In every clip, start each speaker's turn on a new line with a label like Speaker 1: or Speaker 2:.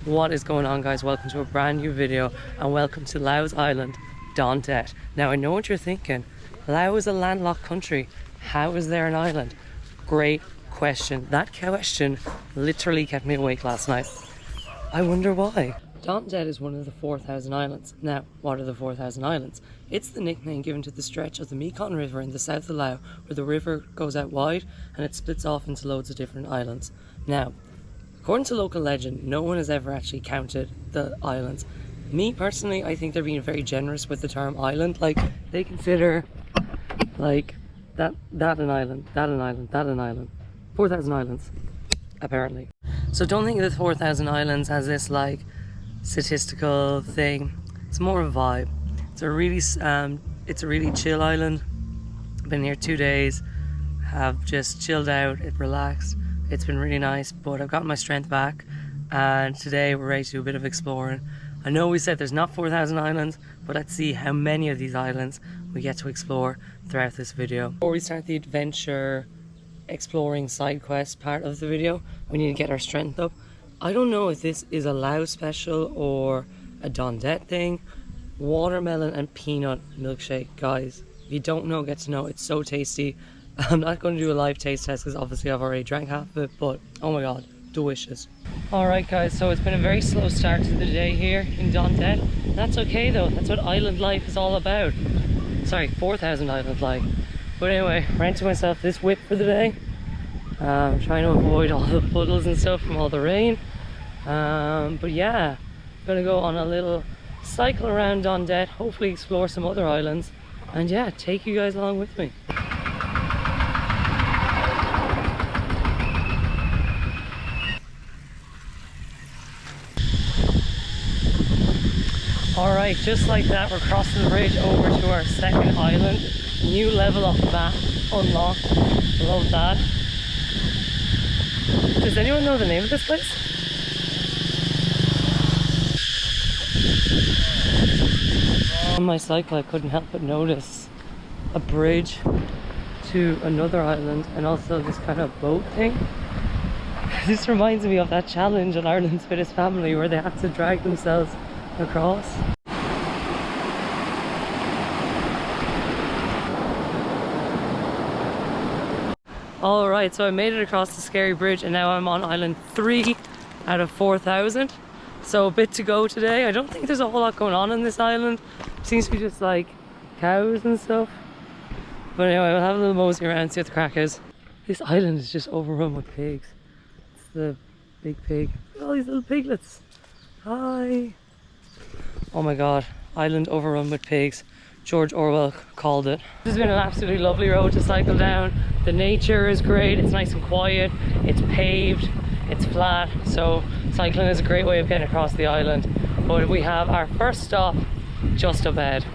Speaker 1: What is going on, guys? Welcome to a brand new video and welcome to Laos island, Don Det. Now I know what you're thinking. Laos is a landlocked country. How is there an island? Great question. That question literally kept me awake last night. I wonder why. Don Det is one of the 4,000 islands. Now, what are the 4,000 islands? It's the nickname given to the stretch of the Mekong River in the south of Laos, where the river goes out wide and it splits off into loads of different islands. Now, according to local legend, no one has ever actually counted the islands. Me personally, I think they're being very generous with the term island. Like, they consider like that an island, that an island, that an island. 4,000 islands, apparently. So don't think of the 4,000 islands as this like statistical thing. It's more of a vibe. It's a really chill island. Been here 2 days, have just chilled out, relaxed. It's been really nice, but I've gotten my strength back and today we're ready to do a bit of exploring. I know we said there's not 4,000 islands, but let's see how many of these islands we get to explore throughout this video. Before we start the adventure exploring side quest part of the video, we need to get our strength up. I don't know if this is a Laos special or a Don Det thing. Watermelon and peanut milkshake, guys. If you don't know, get to know. It's so tasty. I'm not going to do a live taste test because obviously I've already drank half of it, but oh my god, delicious. Alright guys, so it's been a very slow start to the day here in Don Det. That's okay though, that's what island life is all about. Sorry, 4,000 island life. But anyway, rented myself this whip for the day. Trying to avoid all the puddles and stuff from all the rain. But yeah, gonna go on a little cycle around Don Det, hopefully explore some other islands, and yeah, take you guys along with me. Alright, just like that, we're crossing the bridge over to our second island. New level of map unlocked. Love that. Does anyone know the name of this place? On my cycle, I couldn't help but notice a bridge to another island and also this kind of boat thing. This reminds me of that challenge on Ireland's Fittest Family where they had to drag themselves across. Alright, so I made it across the scary bridge and now I'm on island 3 out of 4,000. So a bit to go today. I don't think there's a whole lot going on in this island. It seems to be just like cows and stuff. But anyway, we'll have a little mosey around, see what the crack is. This island is just overrun with pigs. It's the big pig. Look at all these little piglets. Hi. Oh my god, island overrun with pigs. George Orwell called it. This has been an absolutely lovely road to cycle down. The nature is great, it's nice and quiet, it's paved, it's flat, so cycling is a great way of getting across the island. But we have our first stop just up ahead.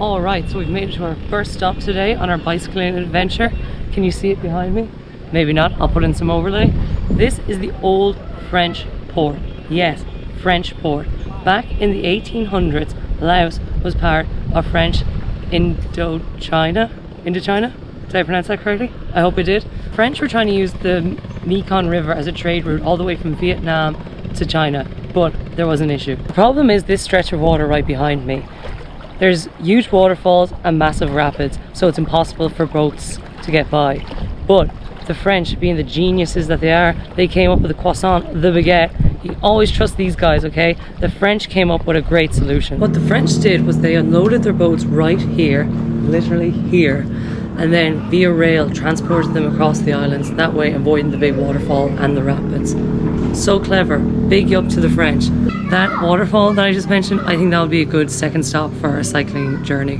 Speaker 1: Alright, so we've made it to our first stop today on our bicycling adventure. Can you see it behind me? Maybe not, I'll put in some overlay. This is the old French port. Yes, French port. Back in the 1800s, Laos was part of French Indochina? Did I pronounce that correctly? I hope I did. French were trying to use the Mekong River as a trade route all the way from Vietnam to China, but there was an issue. The problem is this stretch of water right behind me. There's huge waterfalls and massive rapids, so it's impossible for boats to get by. But the French, being the geniuses that they are, they came up with the croissant, the baguette. You always trust these guys, okay? The French came up with a great solution. What the French did was they unloaded their boats right here, literally here, and then via rail transported them across the islands, that way avoiding the big waterfall and the rapids. So clever. Big up to the French. That waterfall that I just mentioned, I think that would be a good second stop for our cycling journey.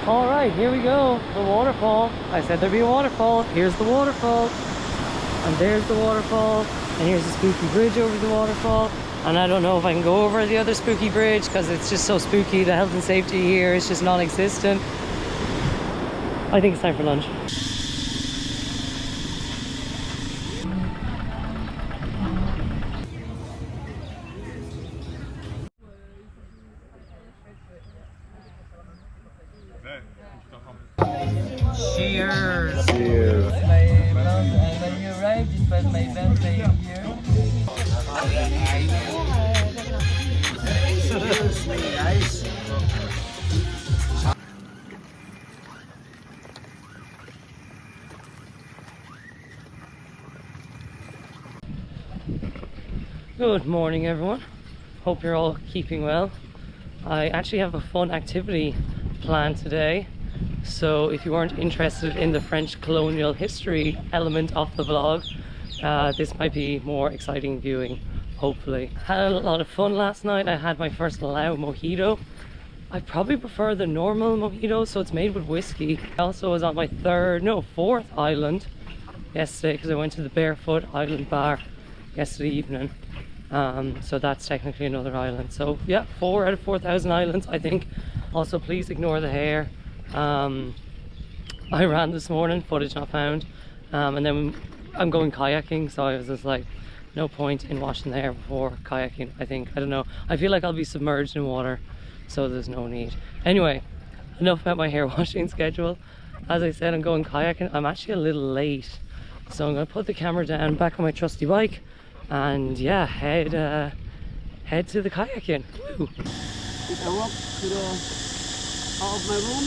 Speaker 1: Alright, here we go. The waterfall. I said there'd be a waterfall. Here's the waterfall. And there's the waterfall. And here's the spooky bridge over the waterfall. And I don't know if I can go over the other spooky bridge because it's just so spooky. The health and safety here is just non-existent. I think it's time for lunch. Cheers! Cheers! When you arrived, it was my birthday here. Good morning, everyone. Hope you're all keeping well. I actually have a fun activity planned today. So if you weren't interested in the French colonial history element of the vlog, this might be more exciting viewing, hopefully. Had a lot of fun last night. I had my first Laos mojito. I probably prefer the normal mojito, so it's made with whiskey. I also was on my fourth island yesterday because I went to the Barefoot Island Bar yesterday evening. So that's technically another island. So yeah, 4 out of 4,000 islands, I think. Also, please ignore the hair. I ran this morning, footage not found. And then I'm going kayaking, so I was just like, no point in washing the hair before kayaking, I think. I don't know. I feel like I'll be submerged in water, so there's no need. Anyway, enough about my hair washing schedule. As I said, I'm going kayaking. I'm actually a little late, so I'm gonna put the camera down back on my trusty bike and yeah, head to the kayaking. Woo.
Speaker 2: If I walk to the out of my room,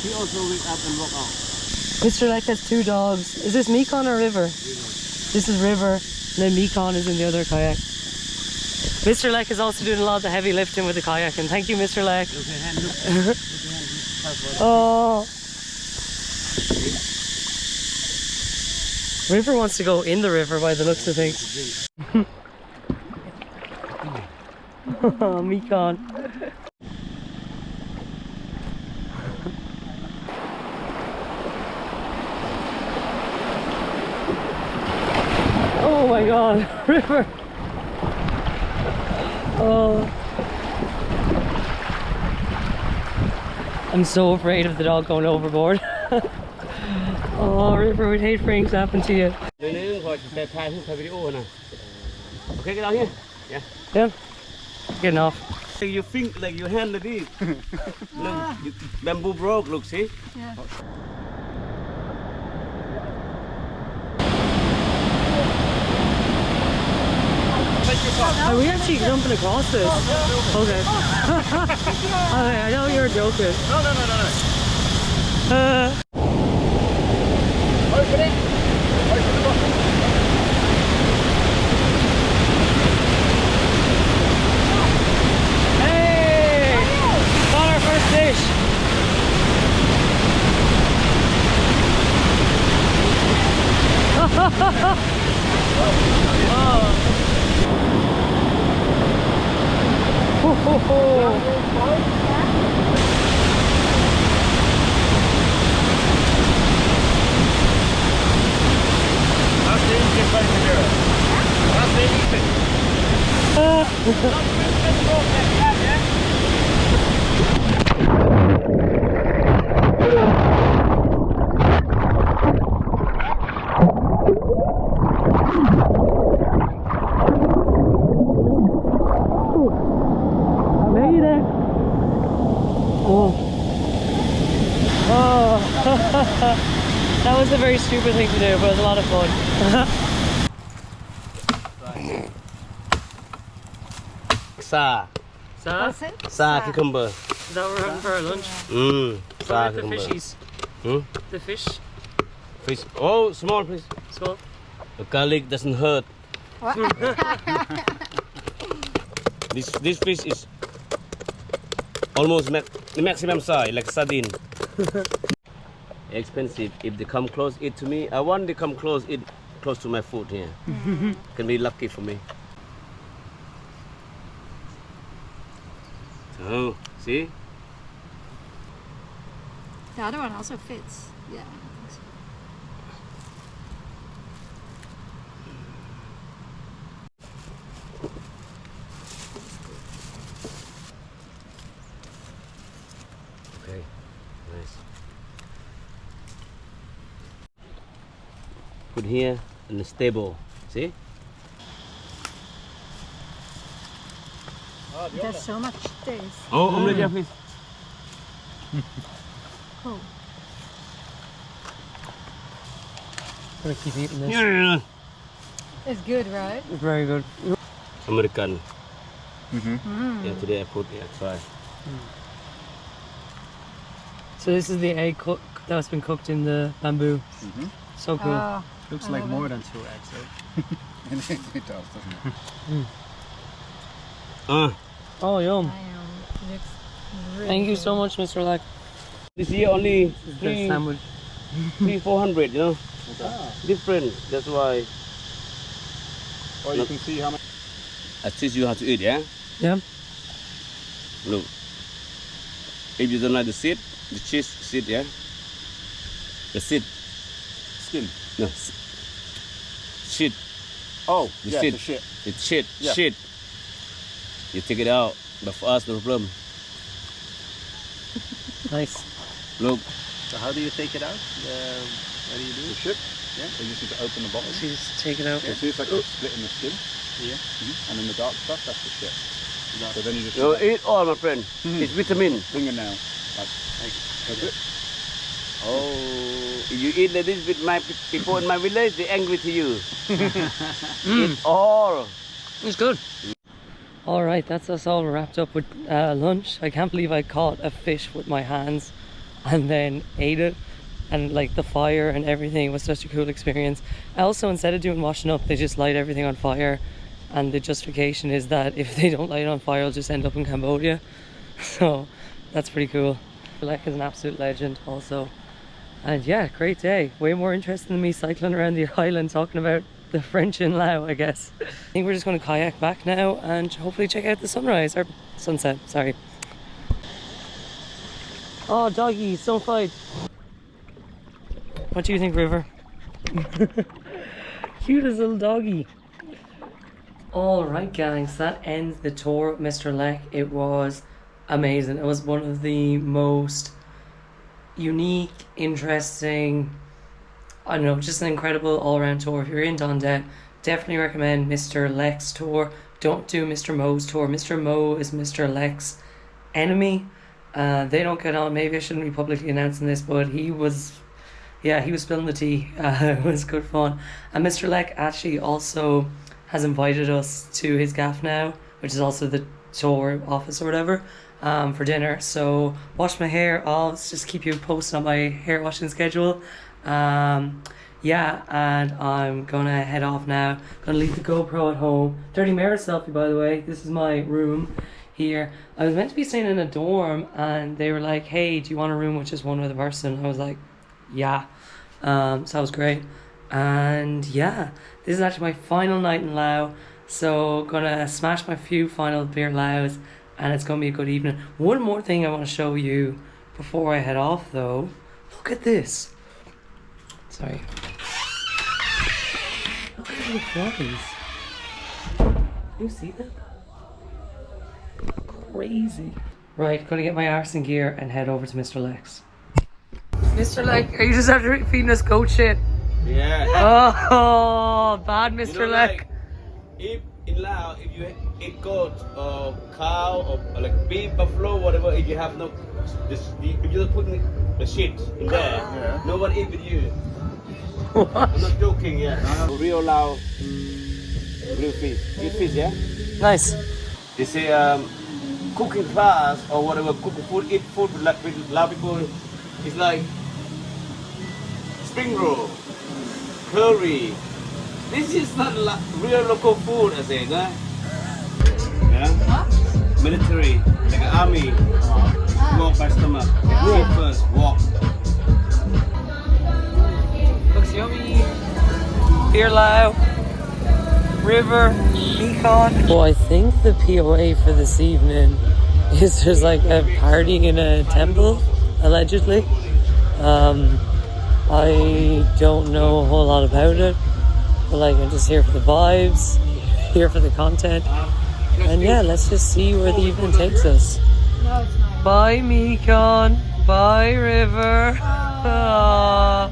Speaker 2: he also wake up and walk out.
Speaker 1: Mr. Lek has 2 dogs. Is this Mekong or River? This is River, and then Mekong is in the other kayak. Mr. Lek is also doing a lot of the heavy lifting with the kayaking. Thank you, Mr. Lek.
Speaker 2: Look at hand, look.
Speaker 1: Oh. River wants to go in the river by the looks of things. Oh, Mekong. Oh my god, River. Oh. I'm so afraid of the dog going overboard. Oh, River, we'd hate for things to happen to you.
Speaker 2: Okay, get down here. Yeah.
Speaker 1: Yeah. Getting off.
Speaker 2: You think like your hand like this. Look, bamboo broke, look, see?
Speaker 3: Yeah.
Speaker 1: Are we actually jumping across this? Okay. Okay, I know you're joking.
Speaker 2: No.
Speaker 1: Hey! Got our first fish! That was a very stupid thing to do, but it was a lot of fun.
Speaker 2: Sa.
Speaker 1: Sa?
Speaker 2: Sa cucumber.
Speaker 1: Is that what we're having for our lunch?
Speaker 2: Sa
Speaker 1: What about the
Speaker 2: cucumber.
Speaker 1: fishies? The fish?
Speaker 2: Fish. Oh, small please.
Speaker 1: Small?
Speaker 2: The garlic doesn't hurt. This fish is almost the maximum size, like sardine. Expensive. If they come close, eat to me. I want they come close, eat close to my food here. Can be lucky for me. Oh, see?
Speaker 3: The other one also fits. Yeah.
Speaker 2: Okay, nice. Put here in the stable. See?
Speaker 3: There's so much taste.
Speaker 2: Oh, omelette, yeah, please.
Speaker 3: Cool.
Speaker 1: Gonna keep eating this.
Speaker 2: Yeah.
Speaker 3: It's good, right?
Speaker 1: Very good.
Speaker 2: American. Yeah, today I put, try.
Speaker 1: So this is the egg that's been cooked in the bamboo. So cool.
Speaker 3: Oh,
Speaker 4: Looks
Speaker 3: I
Speaker 4: like
Speaker 3: love
Speaker 4: more
Speaker 3: it.
Speaker 4: than 2 eggs, eh? It does, doesn't it?
Speaker 1: Oh, yum.
Speaker 3: Looks really
Speaker 1: Thank you
Speaker 3: good.
Speaker 1: so much, Mr. Lack.
Speaker 2: This year only
Speaker 1: The
Speaker 2: three,
Speaker 1: sandwich.
Speaker 2: 400, you know.
Speaker 4: Ah.
Speaker 2: Different. That's why
Speaker 4: Well, you can see how much.
Speaker 2: I teach you how to eat, yeah?
Speaker 1: Yeah.
Speaker 2: Look. If you don't like the seed, the cheese seed, yeah? The seed.
Speaker 4: Skin.
Speaker 2: No. Shit.
Speaker 4: Oh,
Speaker 2: The
Speaker 4: yeah,
Speaker 2: shit.
Speaker 4: the shit.
Speaker 2: It's shit.
Speaker 4: Yeah.
Speaker 2: Shit. You take it out. But for us, no problem.
Speaker 1: Nice.
Speaker 2: Look.
Speaker 5: So how do you take it out? What do you do?
Speaker 4: The shit.
Speaker 5: Yeah.
Speaker 4: So you just need to open the bottle.
Speaker 1: So you just take it out.
Speaker 4: You see it's like a split in the skin.
Speaker 5: Yeah.
Speaker 4: And then the dark stuff, that's the shit. So then you just
Speaker 2: You eat all, my friend. It's vitamin.
Speaker 4: fingernail. Like, that's it.
Speaker 2: Oh, if you eat like this with my people in my village, they're angry to you. Eat all.
Speaker 1: It's good. All right, that's us all wrapped up with lunch. I can't believe I caught a fish with my hands and then ate it. And like the fire and everything was such a cool experience. Also, instead of doing washing up, they just light everything on fire. And the justification is that if they don't light it on fire, it'll just end up in Cambodia. So that's pretty cool. Lek is an absolute legend also. And yeah, great day. Way more interesting than me cycling around the island talking about the French in Laos, I guess. I think we're just going to kayak back now and hopefully check out the sunrise, or sunset, sorry. Oh, doggies, don't fight. What do you think, River? Cutest little doggy. Alright, gangs, that ends the tour with Mr. Lek. It was amazing. It was one of the most unique, interesting, I don't know, just an incredible all-around tour. If you're in Don Det, definitely recommend Mr. Lek's tour. Don't do Mr. Mo's tour. Mr. Mo is Mr. Lek's enemy. They don't get on. Maybe I shouldn't be publicly announcing this, but he was spilling the tea. It was good fun. And Mr. Lek actually also has invited us to his gaff now, which is also the tour office or whatever, for dinner. So wash my hair. I'll just keep you posted on my hair washing schedule. Yeah, and I'm gonna head off now. Gonna leave the GoPro at home. Dirty mirror selfie, by the way. This is my room here. I was meant to be staying in a dorm, and they were like, "Hey, do you want a room with just one other person?" I was like, "Yeah." So that was great. And yeah, this is actually my final night in Laos. So gonna smash my few final beer Laos, and it's gonna be a good evening. One more thing I want to show you before I head off, though. Look at this. Sorry. Look at the flies. You see them? Crazy. Right, gonna get my arse in gear and head over to Mr. Lek's. Mr. Lek, are you just after feeding us goat shit?
Speaker 2: Yeah.
Speaker 1: Oh, bad Mr.
Speaker 2: You know,
Speaker 1: Lek.
Speaker 2: like, if in Laos, if you eat goat or cow or like beef, buffalo, whatever, if you have no, if you don't put the shit in there, no one eat with you.
Speaker 1: What?
Speaker 2: I'm not joking, yeah. Real Lao, real fish. Eat fish, yeah?
Speaker 1: Nice.
Speaker 2: They say cooking class or whatever, cooking food, eat food like with Lao people, it's like spring roll, curry. This is not real local food, I say, no? Yeah? Military, like an army. Walk by stomach. Walk first, walk.
Speaker 1: Looks yummy. Beer Lao, River, Mekong. Well, I think the POA for this evening is there's like a party in a temple, allegedly. I don't know a whole lot about it, but like I'm just here for the vibes, here for the content, and yeah, let's just see where the evening takes us.
Speaker 3: No, it's not.
Speaker 1: Bye Mekong, bye River. Aww.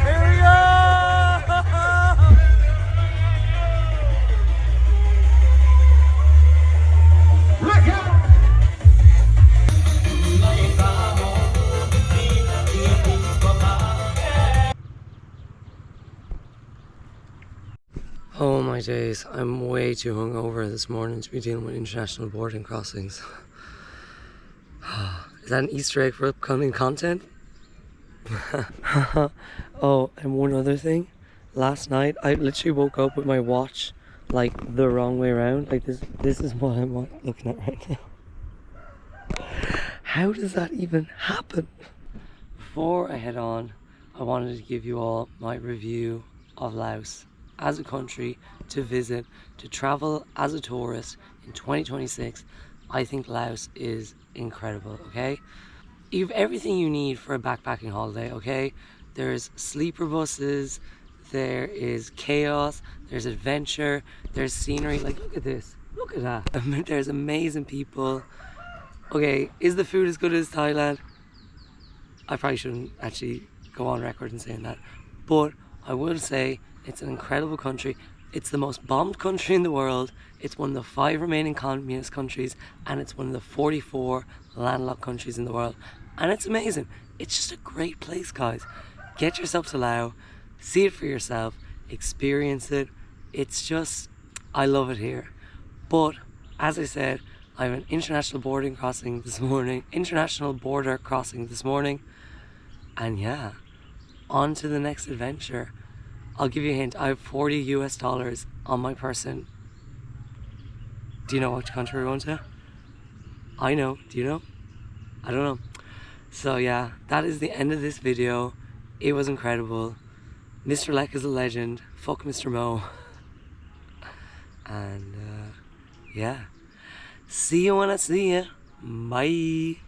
Speaker 1: Here we go! my days. I'm way too hungover this morning to be dealing with international boarding crossings. Is that an Easter egg for upcoming content? Oh, and one other thing. Last night, I literally woke up with my watch like the wrong way around. Like this is what I'm looking at right now. How does that even happen? Before I head on, I wanted to give you all my review of Laos as a country to visit, to travel as a tourist in 2026. I think Laos is incredible, okay? You've everything you need for a backpacking holiday, okay? There's sleeper buses, there is chaos, there's adventure, there's scenery. Like, look at this, look at that. There's amazing people. Okay, is the food as good as Thailand? I probably shouldn't actually go on record in saying that, but I will say it's an incredible country. It's the most bombed country in the world. It's one of the 5 remaining communist countries, and it's one of the 44 landlocked countries in the world. And it's amazing. It's just a great place, guys. Get yourself to Laos, see it for yourself, experience it. It's just, I love it here. But as I said, I have an international border crossing this morning, and yeah, on to the next adventure. I'll give you a hint. I have $40 US on my person. Do you know what country we're going to? I know. Do you know? I don't know. So yeah, that is the end of this video. It was incredible. Mr. Leck is a legend. Fuck Mr. Mo. And yeah. See you when I see you. Bye.